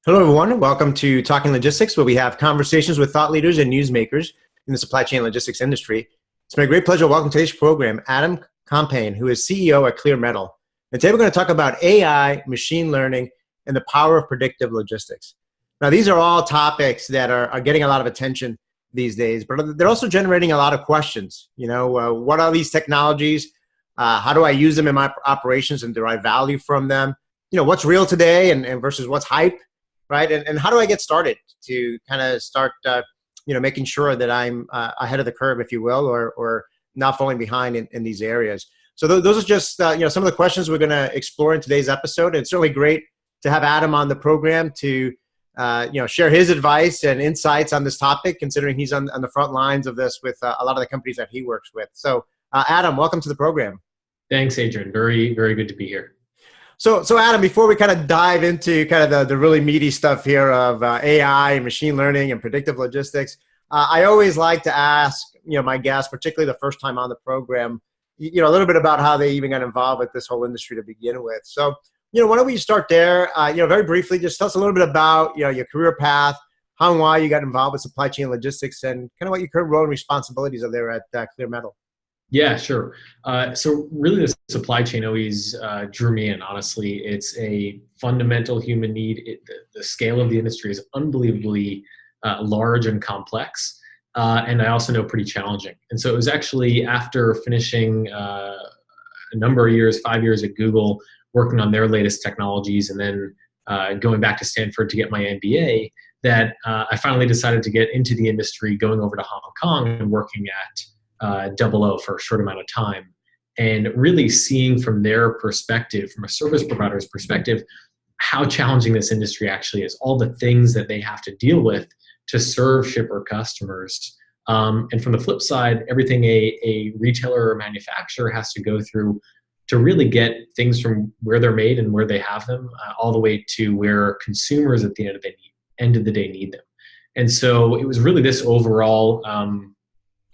Hello, everyone. Welcome to Talking Logistics, where we have conversations with thought leaders and newsmakers in the supply chain logistics industry. It's my great pleasure to welcome to today's program Adam Compain, who is CEO at Clear Metal. And today we're going to talk about AI, machine learning, and the power of predictive logistics. Now, these are all topics that are getting a lot of attention these days, but they're also generating a lot of questions. What are these technologies? How do I use them in my operations and derive value from them? What's real today and versus what's hype? Right, and how do I get started to kind of start, making sure that I'm ahead of the curve, if you will, or not falling behind in these areas. So those are just some of the questions we're going to explore in today's episode. And it's certainly great to have Adam on the program to share his advice and insights on this topic, considering he's on the front lines of this with a lot of the companies that he works with. So Adam, welcome to the program. Thanks, Adrian. Very, very good to be here. So Adam, before we kind of dive into kind of the really meaty stuff here of AI, machine learning, and predictive logistics, I always like to ask, my guests, particularly the first time on the program, a little bit about how they even got involved with this whole industry to begin with. So, why don't we start there? Very briefly, just tell us a little bit about, your career path, how and why you got involved with supply chain logistics, and kind of what your current role and responsibilities are there at Clear Metal. Yeah, sure. So really the supply chain always drew me in, honestly. It's a fundamental human need. The scale of the industry is unbelievably large and complex, and I also know pretty challenging. And so it was actually after finishing a number of years, 5 years at Google, working on their latest technologies, and then going back to Stanford to get my MBA, that I finally decided to get into the industry, going over to Hong Kong and working at 00 for a short amount of time, and really seeing from their perspective, from a service provider's perspective, how challenging this industry actually is, all the things that they have to deal with to serve shipper customers. And from the flip side, everything a retailer or manufacturer has to go through to really get things from where they're made and where they have them, all the way to where consumers at the end of the day need them. And so it was really this overall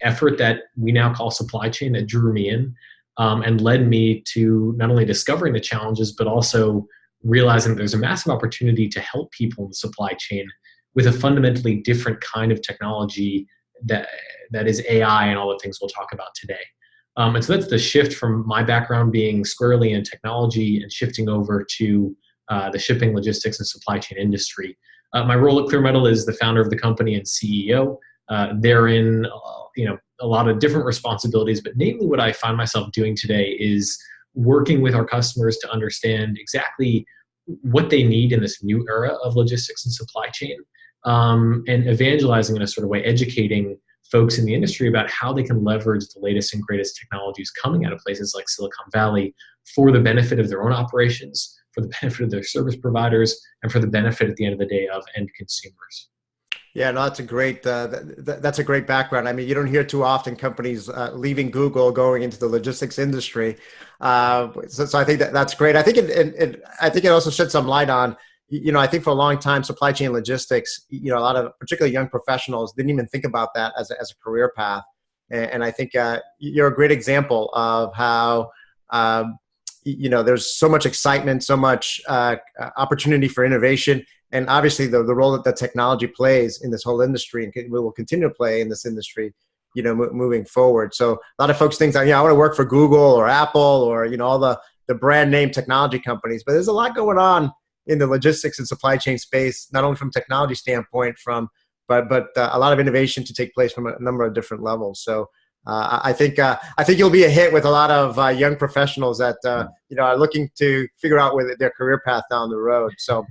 effort that we now call supply chain that drew me in, and led me to not only discovering the challenges, but also realizing that there's a massive opportunity to help people in the supply chain with a fundamentally different kind of technology that is AI and all the things we'll talk about today. And so that's the shift from my background being squarely in technology and shifting over to the shipping, logistics, and supply chain industry. My role at Clear Metal is the founder of the company and CEO. Therein, a lot of different responsibilities, but namely what I find myself doing today is working with our customers to understand exactly what they need in this new era of logistics and supply chain, and evangelizing in a sort of way, educating folks in the industry about how they can leverage the latest and greatest technologies coming out of places like Silicon Valley for the benefit of their own operations, for the benefit of their service providers, and for the benefit at the end of the day of end consumers. Yeah, no, that's a great that's a great background. I mean, you don't hear too often companies leaving Google, going into the logistics industry. So I think that's great. I think it also shed some light on, I think for a long time, supply chain logistics, a lot of particularly young professionals didn't even think about that as a career path. And I think you're a great example of how there's so much excitement, so much opportunity for innovation. And obviously, the role that the technology plays in this whole industry, and will continue to play in this industry, moving forward. So a lot of folks think that, I want to work for Google or Apple or all the brand name technology companies. But there's a lot going on in the logistics and supply chain space, not only from a technology standpoint, but a lot of innovation to take place from a number of different levels. So I think you'll be a hit with a lot of young professionals that are looking to figure out their career path down the road. So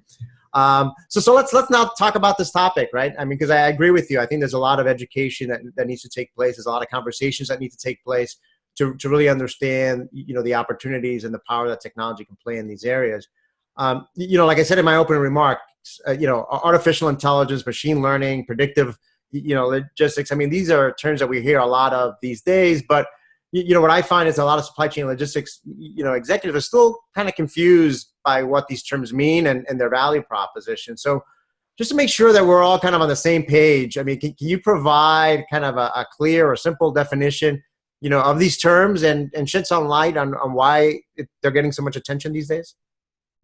let's now talk about this topic, right? I mean, because I agree with you. I think there's a lot of education that needs to take place. There's a lot of conversations that need to take place to really understand, the opportunities and the power that technology can play in these areas. Like I said in my opening remarks, artificial intelligence, machine learning, predictive, logistics. I mean, these are terms that we hear a lot of these days, but what I find is a lot of supply chain logistics, executives are still kind of confused by what these terms mean and their value proposition. So just to make sure that we're all kind of on the same page, I mean, can you provide kind of a clear or simple definition, of these terms and shed some light on why they're getting so much attention these days?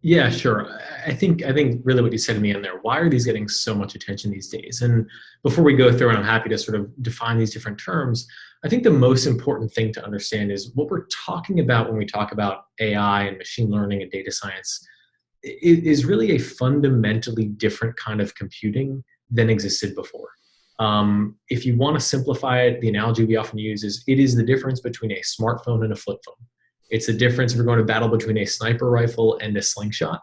Yeah, sure. I think really what you said in the end there. Why are these getting so much attention these days? And before we go through, and I'm happy to sort of define these different terms. I think the most important thing to understand is what we're talking about when we talk about AI and machine learning and data science is really a fundamentally different kind of computing than existed before. If you want to simplify it, the analogy we often use is it is the difference between a smartphone and a flip phone. It's the difference if we're going to battle between a sniper rifle and a slingshot.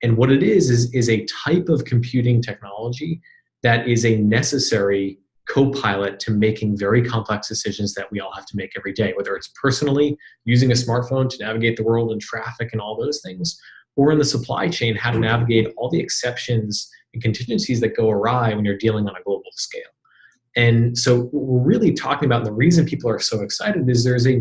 And what it is a type of computing technology that is a necessary co-pilot to making very complex decisions that we all have to make every day, whether it's personally using a smartphone to navigate the world and traffic and all those things, or in the supply chain, how to navigate all the exceptions and contingencies that go awry when you're dealing on a global scale. And so what we're really talking about, and the reason people are so excited is there's a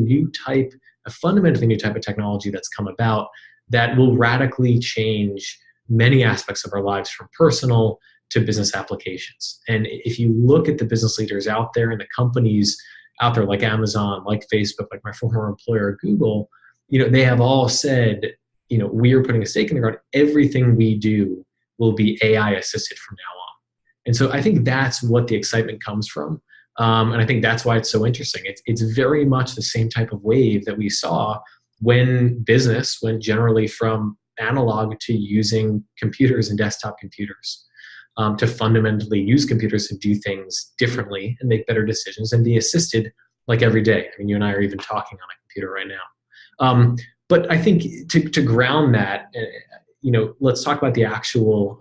fundamentally new type of technology that's come about that will radically change many aspects of our lives from personal to business applications. And if you look at the business leaders out there and the companies out there like Amazon, like Facebook, like my former employer, Google, they have all said, we are putting a stake in the ground. Everything we do will be AI assisted from now on. And so I think that's what the excitement comes from. And I think that's why it's so interesting. It's very much the same type of wave that we saw when business went generally from analog to using computers and desktop computers, to fundamentally use computers to do things differently and make better decisions and be assisted like every day. I mean, you and I are even talking on a computer right now. But I think to ground that, let's talk about the actual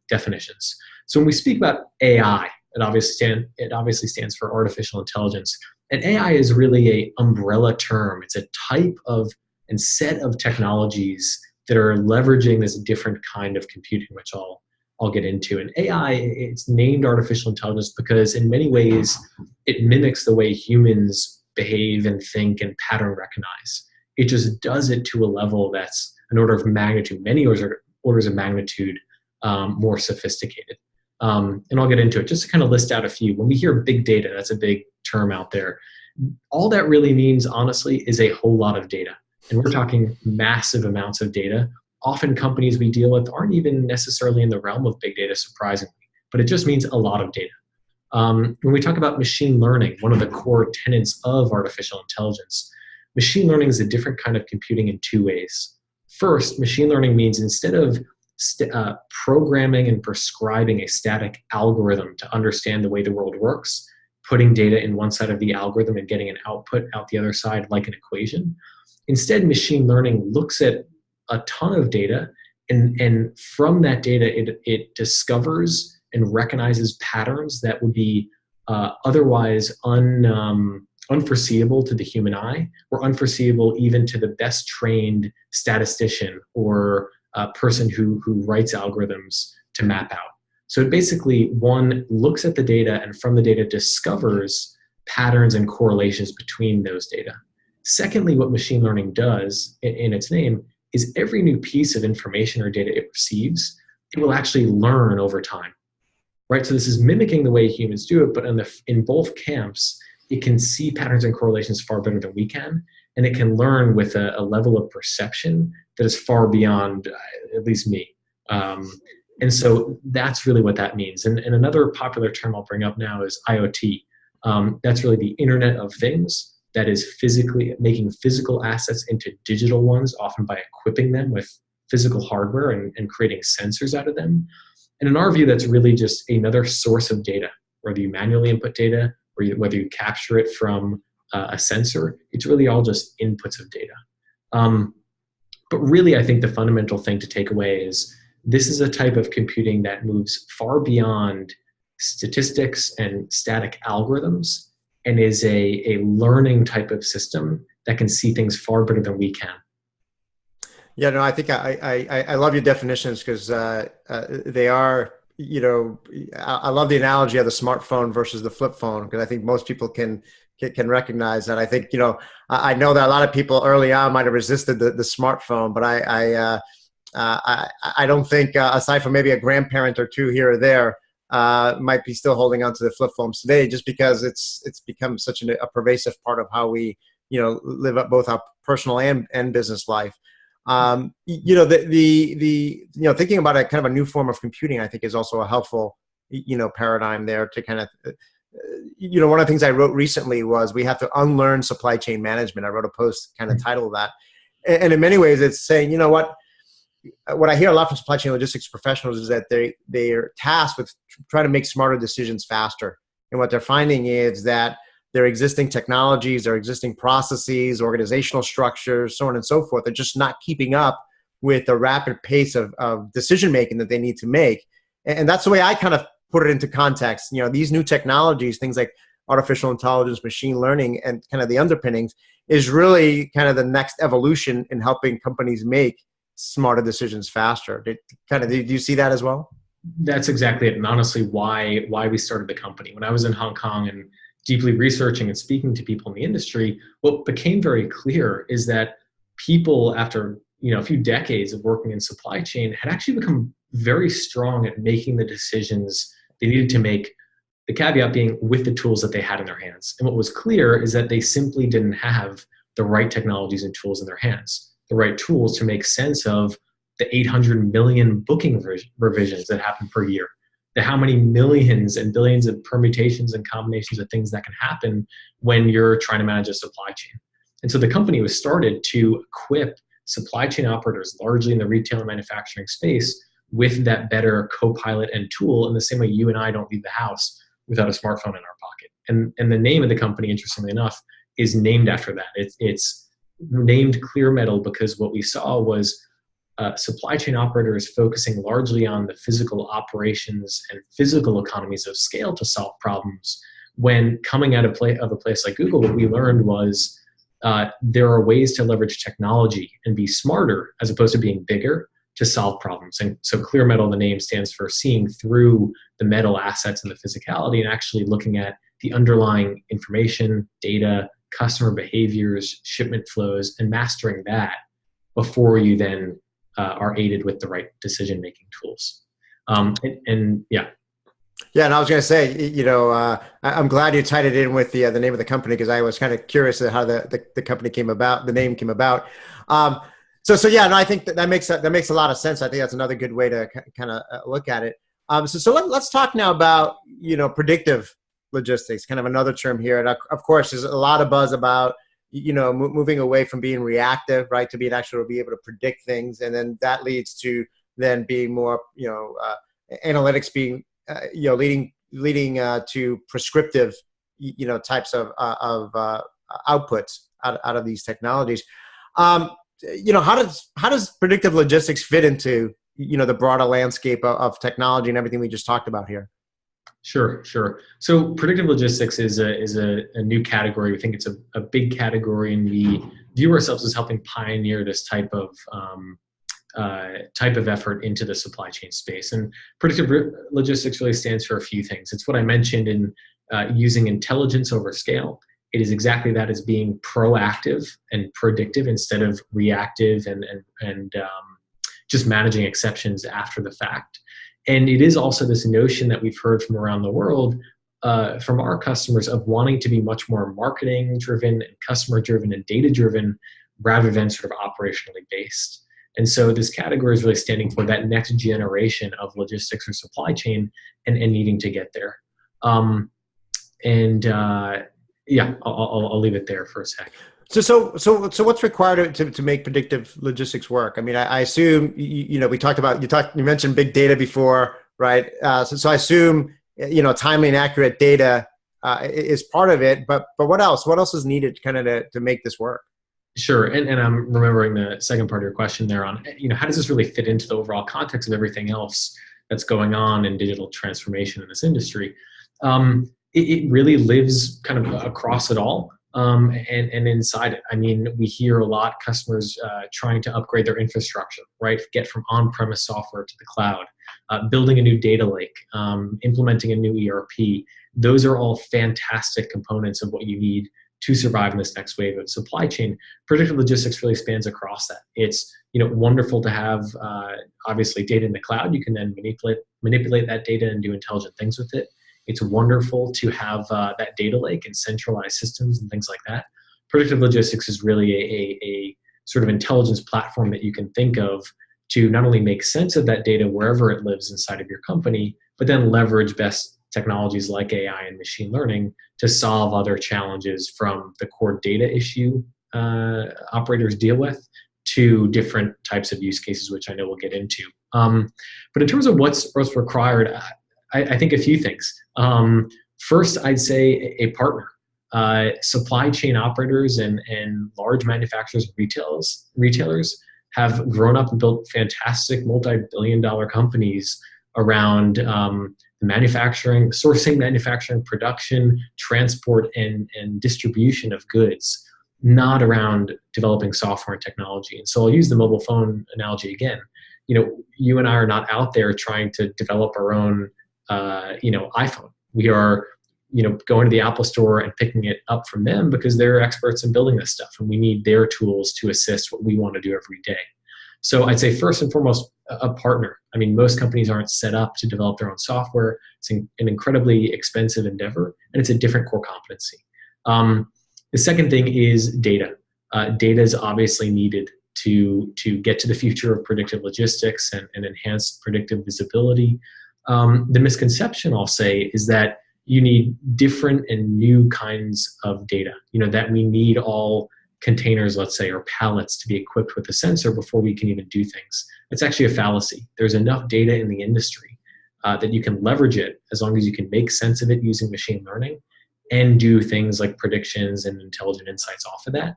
definitions. So when we speak about AI, it obviously stands for artificial intelligence. And AI is really an umbrella term. It's a type of and set of technologies that are leveraging this different kind of computing, which I'll get into. And AI, it's named artificial intelligence because in many ways it mimics the way humans behave and think and pattern recognize. It just does it to a level that's an order of magnitude, many orders of magnitude more sophisticated. And I'll get into it just to kind of list out a few. When we hear big data, that's a big term out there. All that really means, honestly, is a whole lot of data. And we're talking massive amounts of data. Often companies we deal with aren't even necessarily in the realm of big data, surprisingly, but it just means a lot of data. When we talk about machine learning, one of the core tenets of artificial intelligence, machine learning is a different kind of computing in two ways. First, machine learning means instead of programming and prescribing a static algorithm to understand the way the world works, putting data in one side of the algorithm and getting an output out the other side like an equation. Instead, machine learning looks at a ton of data, and from that data, it discovers and recognizes patterns that would be otherwise unforeseeable to the human eye, or unforeseeable even to the best trained statistician or person who writes algorithms to map out. So it basically, one, looks at the data and from the data discovers patterns and correlations between those data. Secondly, what machine learning does in its name is every new piece of information or data it receives, it will actually learn over time, right? So this is mimicking the way humans do it, but in both camps, it can see patterns and correlations far better than we can, and it can learn with a level of perception that is far beyond at least me. And so that's really what that means. And another popular term I'll bring up now is IoT. That's really the Internet of Things. That is physically making physical assets into digital ones, often by equipping them with physical hardware and creating sensors out of them. And in our view, that's really just another source of data, whether you manually input data or whether you capture it from a sensor. It's really all just inputs of data. But really, I think the fundamental thing to take away is this is a type of computing that moves far beyond statistics and static algorithms, and is a learning type of system that can see things far better than we can. Yeah, no, I think I love your definitions because they are, I love the analogy of the smartphone versus the flip phone, because I think most people can recognize that. I think, I know that a lot of people early on might have resisted the smartphone, but I don't think, aside from maybe a grandparent or two here or there, might be still holding on to the flip phones today, just because it's become such a pervasive part of how we live up both our personal and business life. Thinking about a kind of a new form of computing, I think is also a helpful, paradigm there to kind of, one of the things I wrote recently was we have to unlearn supply chain management. I wrote a post kind of titled that. And in many ways it's saying, what I hear a lot from supply chain logistics professionals is that they are tasked with trying to make smarter decisions faster. And what they're finding is that their existing technologies, their existing processes, organizational structures, so on and so forth, are just not keeping up with the rapid pace of decision making that they need to make. And that's the way I kind of put it into context. These new technologies, things like artificial intelligence, machine learning, and kind of the underpinnings is really kind of the next evolution in helping companies make smarter decisions faster. Do you see that as well? That's exactly it. And honestly, why we started the company. When I was in Hong Kong and deeply researching and speaking to people in the industry, what became very clear is that people, after a few decades of working in supply chain, had actually become very strong at making the decisions they needed to make, the caveat being with the tools that they had in their hands. And what was clear is that they simply didn't have the right technologies and tools in their hands, the right tools to make sense of the 800 million booking revisions that happen per year, the how many millions and billions of permutations and combinations of things that can happen when you're trying to manage a supply chain. And so the company was started to equip supply chain operators, largely in the retail and manufacturing space, with that better co-pilot and tool in the same way you and I don't leave the house without a smartphone in our pocket. And the name of the company, interestingly enough, is named after that. It's named Clear Metal because what we saw was supply chain operators focusing largely on the physical operations and physical economies of scale to solve problems. When coming out of a place like Google, what we learned was there are ways to leverage technology and be smarter as opposed to being bigger to solve problems. And so Clear Metal, the name, stands for seeing through the metal assets and the physicality and actually looking at the underlying information, data, customer behaviors, shipment flows, and mastering that before you then are aided with the right decision-making tools. Yeah. Yeah, and I was going to say, I'm glad you tied it in with the name of the company because I was kind of curious at how the company came about, the name came about. So yeah, no, I think that makes a lot of sense. I think that's another good way to kind of look at it. So let's talk now about predictive logistics, kind of another term here. And of course, there's a lot of buzz about moving away from being reactive, right, to being actually be able to predict things, and then that leads to then being more analytics being leading to prescriptive types of outputs out of these technologies. How does predictive logistics fit into the broader landscape of technology and everything we just talked about here? Sure. So predictive logistics is a new category. We think it's a big category, and we view ourselves as helping pioneer this type of effort into the supply chain space. And predictive logistics really stands for a few things. It's what I mentioned in using intelligence over scale. It is exactly that, as being proactive and predictive instead of reactive and just managing exceptions after the fact. And it is also this notion that we've heard from around the world, from our customers, of wanting to be much more marketing driven and customer driven and data driven rather than sort of operationally based. And so this category is really standing for that next generation of logistics or supply chain and needing to get there. Yeah, I'll leave it there for a sec. So what's required to make predictive logistics work? I mean, I assume you mentioned big data before, right? So I assume timely and accurate data is part of it. But what else? What else is needed kind of to make this work? Sure, and I'm remembering the second part of your question there on how does this really fit into the overall context of everything else that's going on in digital transformation in this industry? It really lives kind of across it all. And inside it. I mean, we hear a lot customers trying to upgrade their infrastructure, right? Get from on-premise software to the cloud, building a new data lake, implementing a new ERP. Those are all fantastic components of what you need to survive in this next wave of supply chain. Predictive logistics really spans across that. It's wonderful to have obviously data in the cloud. You can then manipulate that data and do intelligent things with it. It's wonderful to have that data lake and centralized systems and things like that. Predictive logistics is really sort of intelligence platform that you can think of to not only make sense of that data wherever it lives inside of your company, but then leverage best technologies like AI and machine learning to solve other challenges, from the core data issue operators deal with to different types of use cases, which I know we'll get into. But in terms of what's required, I think a few things. First, I'd say a partner. Supply chain operators and large manufacturers and retailers have grown up and built fantastic multi-billion-dollar companies around manufacturing, sourcing, manufacturing, production, transport, and distribution of goods, not around developing software and technology. And so I'll use the mobile phone analogy again. You and I are not out there trying to develop our own, iPhone. We are, going to the Apple store and picking it up from them because they're experts in building this stuff, and we need their tools to assist what we want to do every day. So I'd say first and foremost, a partner. I mean, most companies aren't set up to develop their own software. It's an incredibly expensive endeavor, and it's a different core competency. The second thing is data. Data is obviously needed to get to the future of predictive logistics and enhance predictive visibility. The misconception, I'll say, is that you need different and new kinds of data, that we need all containers, let's say, or pallets to be equipped with a sensor before we can even do things. It's actually a fallacy. There's enough data in the industry that you can leverage it as long as you can make sense of it using machine learning and do things like predictions and intelligent insights off of that.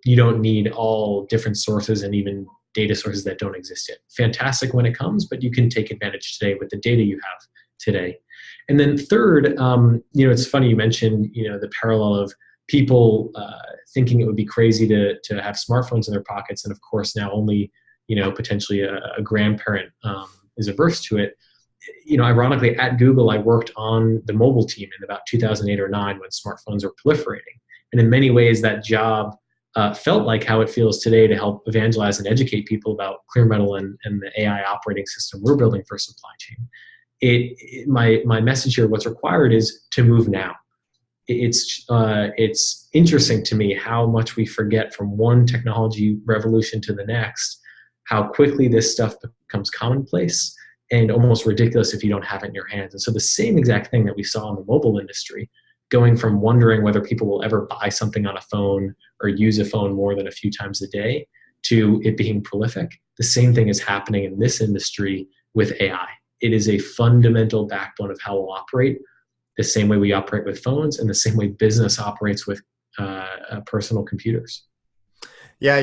You don't need all different sources and even data sources that don't exist yet. Fantastic when it comes, but you can take advantage today with the data you have today. And then third, it's funny you mentioned, the parallel of people thinking it would be crazy to have smartphones in their pockets, and of course now only potentially a grandparent is averse to it. Ironically, at Google, I worked on the mobile team in about 2008 or 9 when smartphones were proliferating, and in many ways that job felt like how it feels today to help evangelize and educate people about Clear Metal and the AI operating system we're building for supply chain. My message here, what's required is to move now. It's interesting to me how much we forget from one technology revolution to the next, how quickly this stuff becomes commonplace and almost ridiculous if you don't have it in your hands. And so the same exact thing that we saw in the mobile industry, going from wondering whether people will ever buy something on a phone or use a phone more than a few times a day, to it being prolific, the same thing is happening in this industry with AI. It is a fundamental backbone of how we'll operate, the same way we operate with phones and the same way business operates with personal computers. Yeah,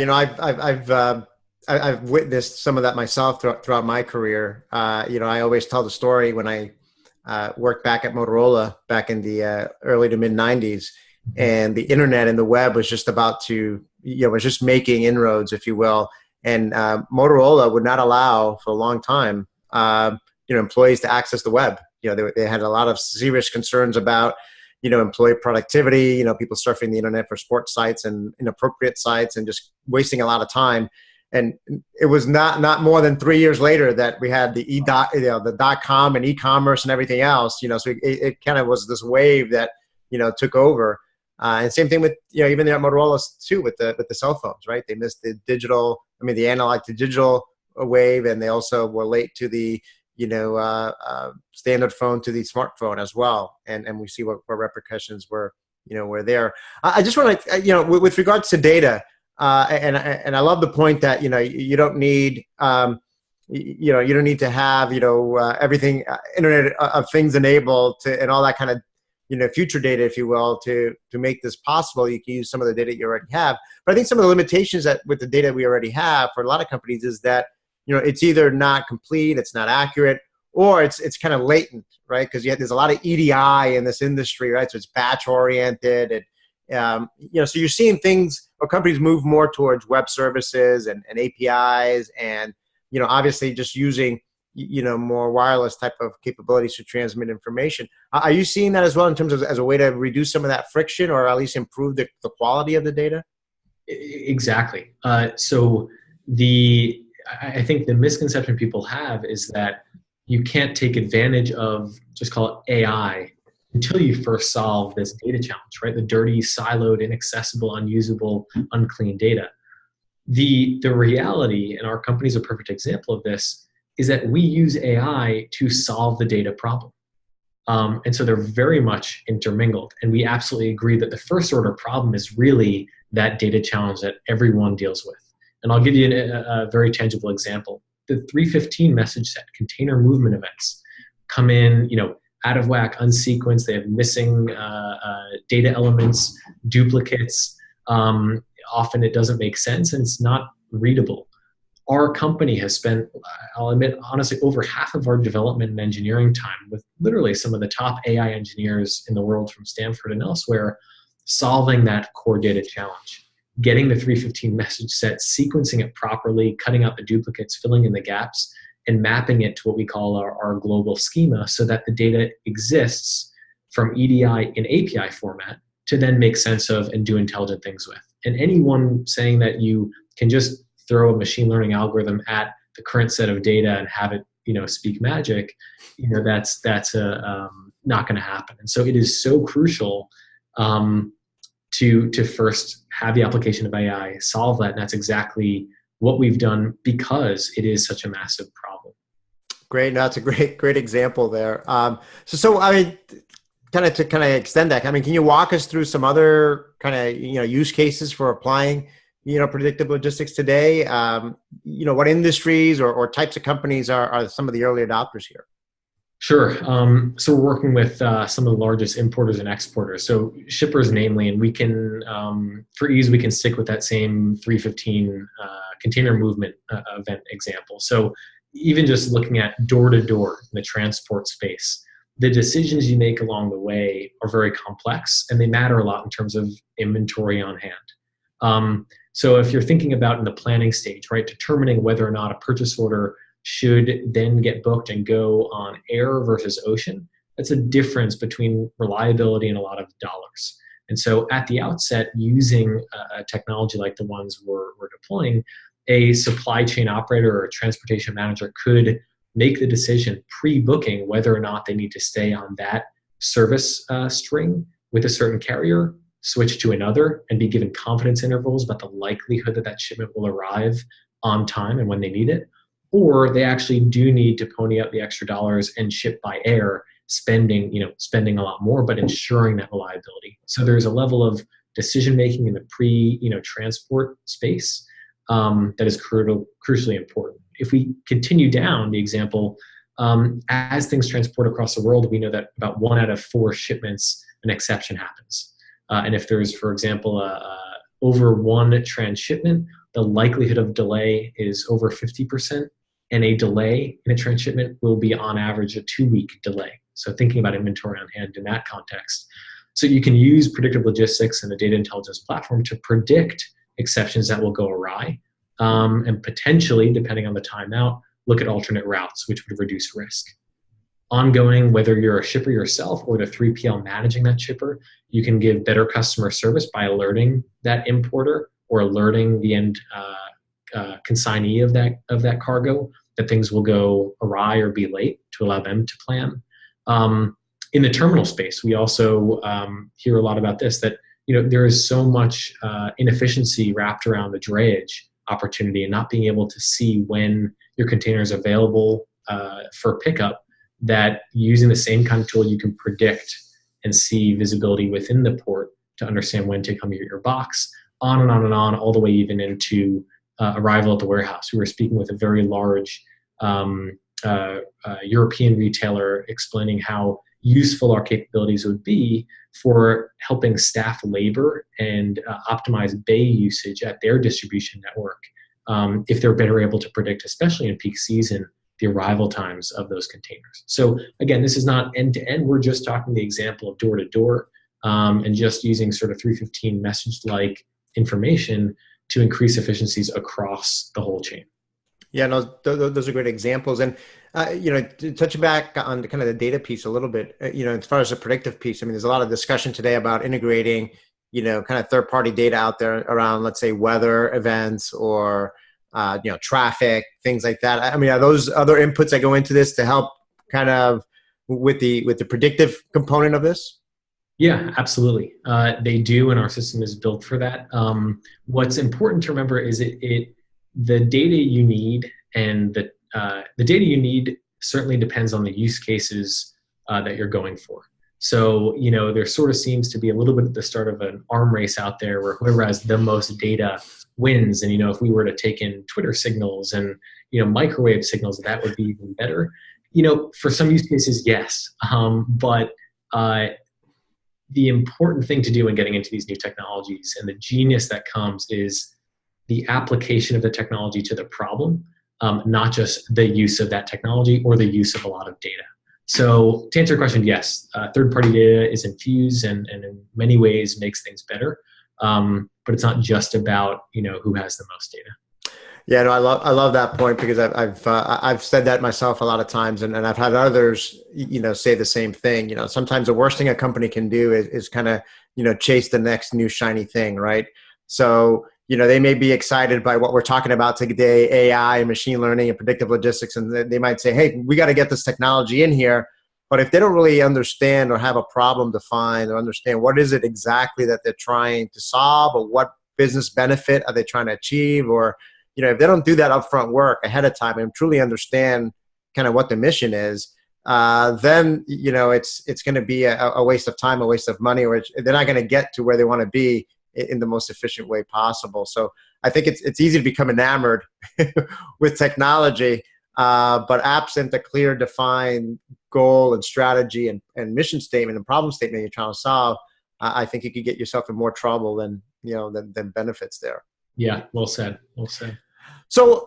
I've witnessed some of that myself throughout my career. I always tell the story when I worked back at Motorola back in the early to mid 90s, and the internet and the web was just about to, was just making inroads, if you will. And Motorola would not allow for a long time, employees to access the web. They had a lot of serious concerns about, employee productivity, people surfing the internet for sports sites and inappropriate sites and just wasting a lot of time. And it was not more than 3 years later that we had the the .com and e-commerce and everything else. So it kind of was this wave that took over. And same thing with even the Motorola too with the cell phones, right? They missed the the analog to digital wave, and they also were late to the standard phone to the smartphone as well. And we see what repercussions were there. I just want to with regards to data. And I love the point that you don't need you don't need to have everything Internet of Things enabled and all that kind of future data, if you will, to make this possible. You can use some of the data you already have, but I think some of the limitations that with the data we already have for a lot of companies is that it's either not complete, it's not accurate, or it's kind of latent, right? Because there's a lot of EDI in this industry, right? So it's batch oriented and so you're seeing things or companies move more towards web services and APIs and, obviously just using, more wireless type of capabilities to transmit information. Are you seeing that as well in terms of as a way to reduce some of that friction or at least improve the quality of the data? Exactly. So I think the misconception people have is that you can't take advantage of, just call it AI, until you first solve this data challenge, right? The dirty, siloed, inaccessible, unusable, unclean data. The reality, and our company is a perfect example of this, is that we use AI to solve the data problem. And so they're very much intermingled. And we absolutely agree that the first order problem is really that data challenge that everyone deals with. And I'll give you a very tangible example. The 315 message set, container movement events, come in, out of whack, unsequenced. They have missing data elements, duplicates. Often it doesn't make sense and it's not readable. Our company has spent, I'll admit, honestly, over half of our development and engineering time with literally some of the top AI engineers in the world from Stanford and elsewhere, solving that core data challenge, getting the 315 message set, sequencing it properly, cutting out the duplicates, filling in the gaps, and mapping it to what we call our global schema so that the data exists from EDI in API format to then make sense of and do intelligent things with. And anyone saying that you can just throw a machine learning algorithm at the current set of data and have it, speak magic, that's not going to happen. And so it is so crucial to first have the application of AI solve that. And that's exactly what we've done because it is such a massive problem. Great. No, that's a great example there. So I mean, to extend that, I mean, can you walk us through some other kind of, use cases for applying, predictive logistics today? What industries or types of companies are some of the early adopters here? Sure. So we're working with some of the largest importers and exporters. So shippers, namely, and we can, for ease, we can stick with that same 315 container movement event example. So even just looking at door to door in the transport space, the decisions you make along the way are very complex and they matter a lot in terms of inventory on hand. So if you're thinking about in the planning stage, right, determining whether or not a purchase order should then get booked and go on air versus ocean, that's a difference between reliability and a lot of dollars. And so at the outset, using a technology like the ones we're deploying, a supply chain operator or a transportation manager could make the decision pre-booking whether or not they need to stay on that service string with a certain carrier, switch to another, and be given confidence intervals about the likelihood that that shipment will arrive on time and when they need it. Or they actually do need to pony up the extra dollars and ship by air, spending a lot more, but ensuring that reliability. So there's a level of decision making in the transport space that is crucially important. If we continue down the example, as things transport across the world, we know that about 1 out of 4 shipments, an exception happens. And if there's, for example, over one transshipment, the likelihood of delay is over 50%, and a delay in a transshipment will be on average a 2-week delay. So thinking about inventory on hand in that context. So you can use predictive logistics and the data intelligence platform to predict exceptions that will go awry, and potentially, depending on the timeout, look at alternate routes, which would reduce risk. Ongoing, whether you're a shipper yourself or the 3PL managing that shipper, you can give better customer service by alerting that importer or alerting the end consignee of that cargo that things will go awry or be late to allow them to plan. In the terminal space, we also hear a lot about this, that there is so much inefficiency wrapped around the drayage opportunity and not being able to see when your container is available for pickup, that using the same kind of tool you can predict and see visibility within the port to understand when to come get your box, on and on and on, all the way even into arrival at the warehouse. We were speaking with a very large European retailer explaining how useful our capabilities would be for helping staff labor and optimize bay usage at their distribution network if they're better able to predict, especially in peak season, the arrival times of those containers. So again, this is not end-to-end. We're just talking the example of door-to-door and just using sort of 315 message-like information to increase efficiencies across the whole chain. Yeah, no, those are great examples. And, touching back on kind of the data piece a little bit, as far as the predictive piece, I mean, there's a lot of discussion today about integrating, kind of third-party data out there around, let's say, weather events or, traffic, things like that. I mean, are those other inputs that go into this to help kind of with the predictive component of this? Yeah, absolutely. They do, and our system is built for that. What's important to remember is the data you need and the data you need certainly depends on the use cases that you're going for. So, there sort of seems to be a little bit at the start of an arm race out there where whoever has the most data wins. And, if we were to take in Twitter signals and, microwave signals, that would be even better. For some use cases, yes. But the important thing to do in getting into these new technologies and the genius that comes is the application of the technology to the problem, not just the use of that technology or the use of a lot of data. So to answer your question, yes, third-party data is infused and in many ways makes things better. But it's not just about who has the most data. Yeah, no, I love that point because I've said that myself a lot of times, and I've had others, say the same thing. Sometimes the worst thing a company can do is kind of, chase the next new shiny thing, right? So, they may be excited by what we're talking about today, AI and machine learning and predictive logistics, and they might say, hey, we got to get this technology in here. But if they don't really understand or have a problem defined or understand what is it exactly that they're trying to solve or what business benefit are they trying to achieve, or if they don't do that upfront work ahead of time and truly understand kind of what the mission is, then it's going to be a waste of time, a waste of money, or they're not going to get to where they want to be in the most efficient way possible. So I think it's easy to become enamored with technology, but absent a clear, defined goal and strategy and mission statement and problem statement you're trying to solve, I think you could get yourself in more trouble than benefits there. Yeah, well said. Well said. So,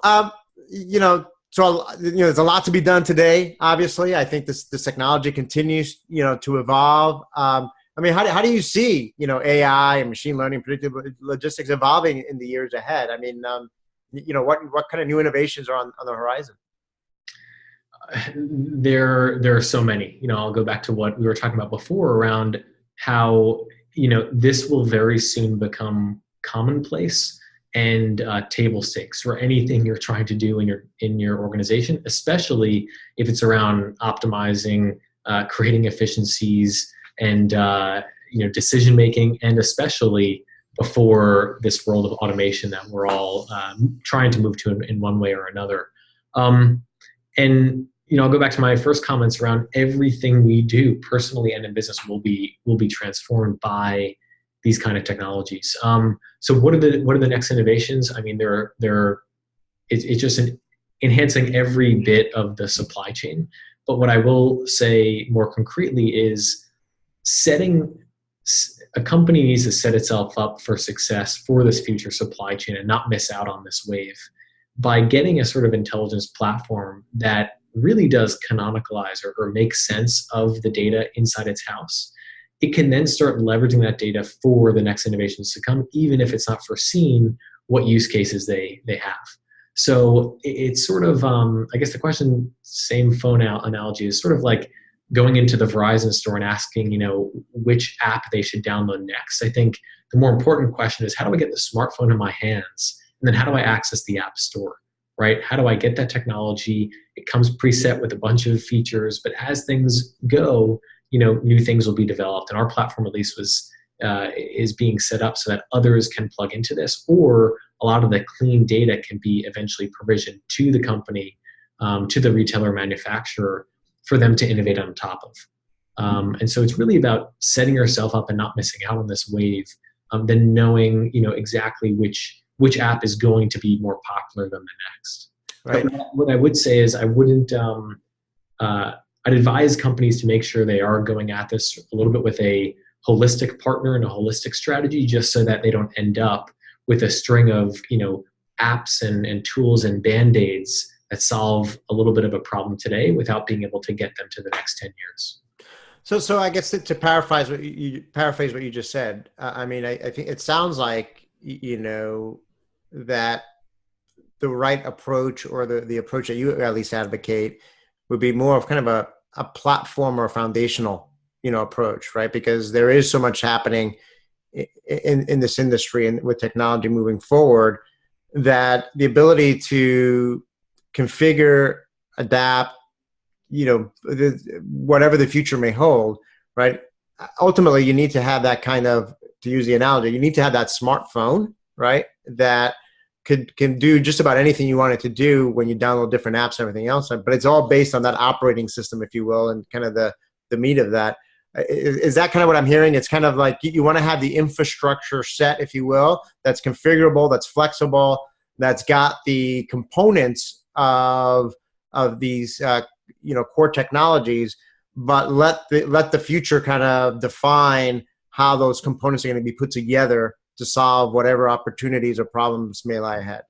there's a lot to be done today. Obviously, I think this technology continues, to evolve. How do you see, AI and machine learning, predictive logistics evolving in the years ahead? What kind of new innovations are on the horizon? There are so many. I'll go back to what we were talking about before around how this will very soon become commonplace and table stakes for anything you're trying to do in your organization, especially if it's around optimizing, creating efficiencies, and decision making, and especially before this world of automation that we're all trying to move to in one way or another. And I'll go back to my first comments around everything we do personally and in business will be transformed by these kind of technologies. So what are the next innovations? It's just enhancing every bit of the supply chain. But what I will say more concretely is a company needs to set itself up for success for this future supply chain and not miss out on this wave by getting a sort of intelligence platform that really does canonicalize or make sense of the data inside its house. It can then start leveraging that data for the next innovations to come, even if it's not foreseen what use cases they have. So it's sort of, I guess the question, same phone analogy, is sort of like going into the Verizon store and asking, which app they should download next. I think the more important question is, how do I get the smartphone in my hands? And then how do I access the app store, right? How do I get that technology? It comes preset with a bunch of features, but as things go, new things will be developed. And our platform, at least, is being set up so that others can plug into this, or a lot of the clean data can be eventually provisioned to the company, to the retailer manufacturer, for them to innovate on top of. And so it's really about setting yourself up and not missing out on this wave, then knowing exactly which app is going to be more popular than the next. Right. But what I would say is I wouldn't. I'd advise companies to make sure they are going at this a little bit with a holistic partner and a holistic strategy, just so that they don't end up with a string of apps and tools and band-aids that solve a little bit of a problem today without being able to get them to the next 10 years. So I guess to paraphrase what you just said, I think it sounds like that the right approach, or the approach that you at least advocate, would be more of kind of a platform or a foundational approach, right? Because there is so much happening in this industry and with technology moving forward, that the ability to configure, adapt, whatever the future may hold, right, ultimately you need to have that kind of, to use the analogy, you need to have that smartphone, right? That can do just about anything you want it to do when you download different apps and everything else. But it's all based on that operating system, if you will, and kind of the meat of that. Is that kind of what I'm hearing? It's kind of like you want to have the infrastructure set, if you will, that's configurable, that's flexible, that's got the components of these core technologies, but let the future kind of define how those components are going to be put together to solve whatever opportunities or problems may lie ahead.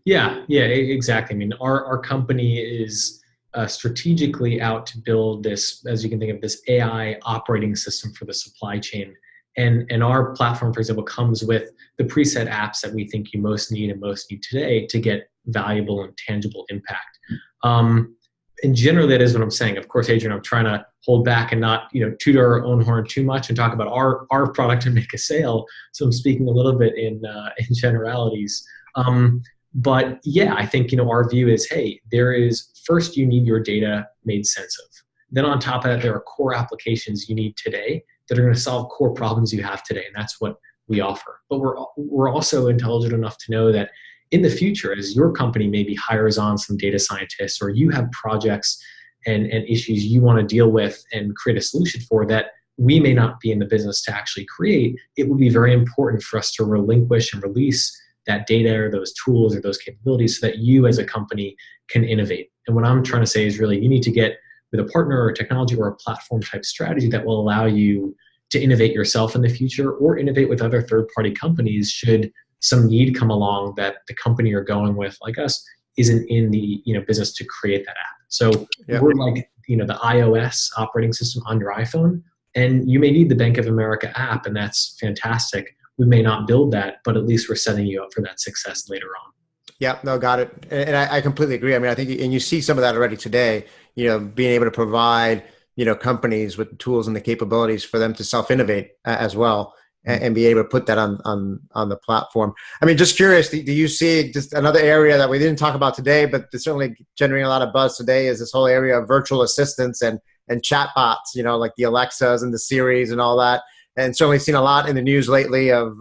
Yeah, exactly. I mean, our company is strategically out to build this, as you can think of, this AI operating system for the supply chain. And our platform, for example, comes with the preset apps that we think you most need and most need today to get valuable and tangible impact. And generally, that is what I'm saying. Of course, Adrian, I'm trying to hold back and not, toot our own horn too much and talk about our product and make a sale. So I'm speaking a little bit in generalities. But yeah, I think, our view is, hey, first you need your data made sense of. Then on top of that, there are core applications you need today that are going to solve core problems you have today. And that's what we offer. But we're also intelligent enough to know that in the future, as your company maybe hires on some data scientists, or you have projects and issues you want to deal with and create a solution for that we may not be in the business to actually create, it would be very important for us to relinquish and release that data or those tools or those capabilities so that you as a company can innovate. And what I'm trying to say is really you need to get with a partner or a technology or a platform type strategy that will allow you to innovate yourself in the future or innovate with other third-party companies should some need come along that the company you're going with, like us, isn't in the business to create that app. So we're like the iOS operating system on your iPhone, and you may need the Bank of America app, and that's fantastic. We may not build that, but at least we're setting you up for that success later on. Yeah, no, got it. And I completely agree. I mean, I think, and you see some of that already today, being able to provide, companies with the tools and the capabilities for them to self-innovate as well, and be able to put that on the platform. I mean, just curious, do you see just another area that we didn't talk about today, but it's certainly generating a lot of buzz today, is this whole area of virtual assistants and chatbots, like the Alexas and the Siris and all that. And certainly seen a lot in the news lately of,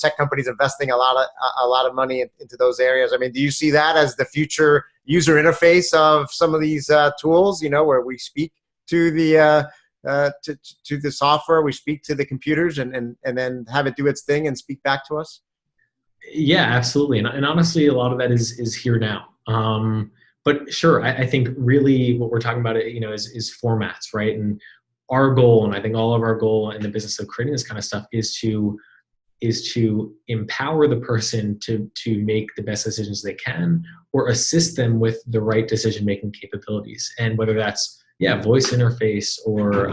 tech companies investing a lot of money into those areas. I mean, do you see that as the future user interface of some of these tools, where we speak to the to the software, we speak to the computers, and then have it do its thing and speak back to us? Yeah, absolutely. And honestly, a lot of that is here now. But sure, I think really what we're talking about, is formats, right? And our goal, and I think all of our goal in the business of creating this kind of stuff, is to empower the person to make the best decisions they can, or assist them with the right decision-making capabilities. And whether that's, voice interface or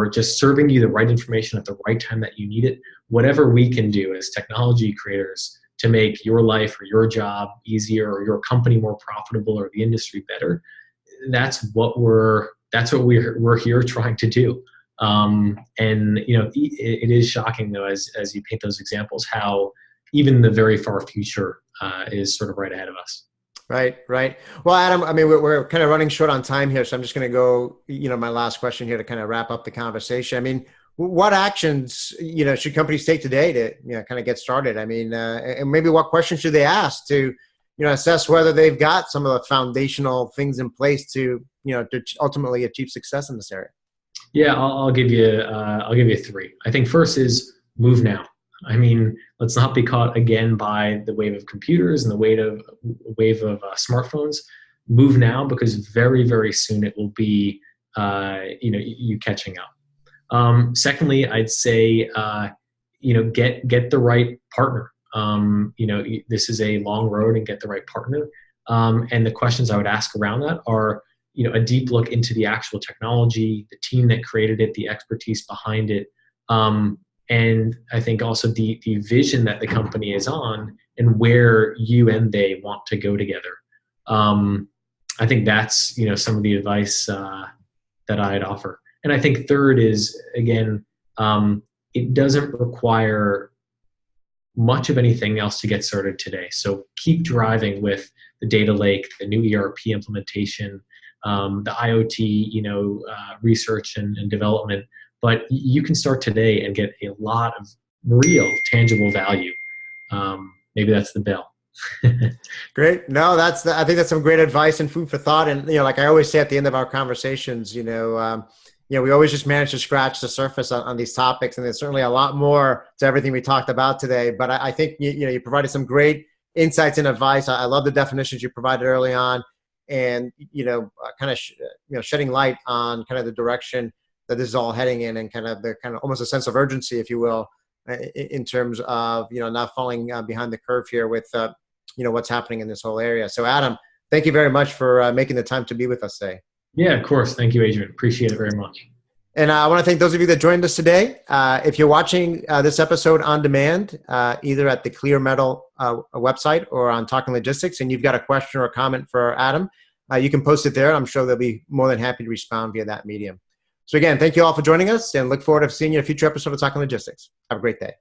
just serving you the right information at the right time that you need it, whatever we can do as technology creators to make your life or your job easier, or your company more profitable, or the industry better, that's what we're here trying to do. And it is shocking though, as you paint those examples, how even the very far future is sort of right ahead of us. Right. Well, Adam, I mean, we're kind of running short on time here, so I'm just going to go, my last question here to kind of wrap up the conversation. I mean, what actions, should companies take today to, kind of get started? I mean, and maybe what questions should they ask to, assess whether they've got some of the foundational things in place to ultimately achieve success in this area? Yeah, I'll give you three. I think first is move now. I mean, let's not be caught again by the wave of computers and the wave of smartphones. Move now, because very, very soon it will be you catching up. Secondly, I'd say get the right partner. This is a long road, and get the right partner. And the questions I would ask around that are, a deep look into the actual technology, the team that created it, the expertise behind it, and I think also the vision that the company is on, and where you and they want to go together. I think that's some of the advice that I'd offer. And I think third is, again, it doesn't require much of anything else to get started today. So keep driving with the data lake, the new ERP implementation, the IoT, research and development. But you can start today and get a lot of real tangible value. Maybe that's the bell. Great. No, I think that's some great advice and food for thought. And, like I always say at the end of our conversations, we always just manage to scratch the surface on these topics. And there's certainly a lot more to everything we talked about today. But I think, you provided some great insights and advice. I love the definitions you provided early on, and, shedding light on kind of the direction that this is all heading in, and kind of almost a sense of urgency, if you will, in terms of, not falling behind the curve here with, what's happening in this whole area. So Adam, thank you very much for making the time to be with us today. Yeah, of course. Thank you, Adrian. Appreciate it very much. And I want to thank those of you that joined us today. If you're watching this episode on demand, either at the Clear Metal website or on Talking Logistics, and you've got a question or a comment for Adam, you can post it there. I'm sure they'll be more than happy to respond via that medium. So again, thank you all for joining us, and look forward to seeing you in a future episode of Talking Logistics. Have a great day.